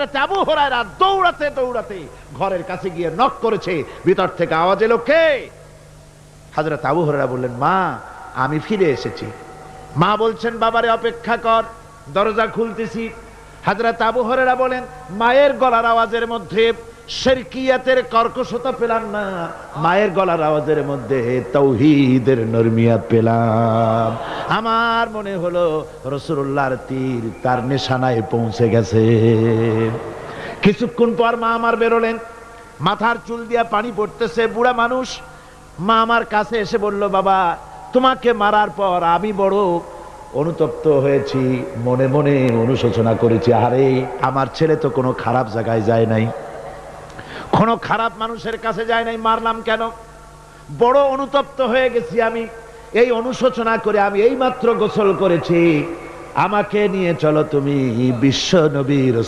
হযরত আবু হুরায়রা দৌড়াতে দৌড়াতে ঘরের কাছে গিয়ে নক করেছে। ভিতর থেকে আওয়াজ এলো, কে? হযরত আবু হুরায়রা বললেন, মা, আমি ফিরে এসেছি। মা বলছেন, বাবারে অপেক্ষা কর, দরজা খুলতেছি। হযরত আবু হুরায়রা বলেন, মায়ের গলার আওয়াজের মধ্যে শিরকিয়াতের কর্কশতা পেলাম না, মায়ের গলার আওয়াজের মধ্যে তাওহীদের নরমিয়াত পেলাম। আমার মনে হলো রাসূলুল্লাহর তীর তার নিশানায় পৌঁছে গেছে। কিছুক্ষণ পর মা আমার বেরোলেন, মাথার চুল দিয়া পানি পড়তেছে, বুড়া মানুষ। মা আমার কাছে এসে বলল, বাবা, তোমাকে মারার পর আমি বড় অনুতপ্ত হয়েছি, মনে মনে অনুশোচনা করেছি। আরে আমার ছেলে তো কোনো খারাপ জায়গায় যায় নাই, কোনো খারাপ মানুষের কাছে যায় নাই, মারলাম কেন? বড় অনুতপ্ত হয়ে গেছি আমি। এই অনুশোচনা করে আমি এই মাত্র গোসল করেছি, আমাকে নিয়ে চলো তুমি বিশ্ব নবীর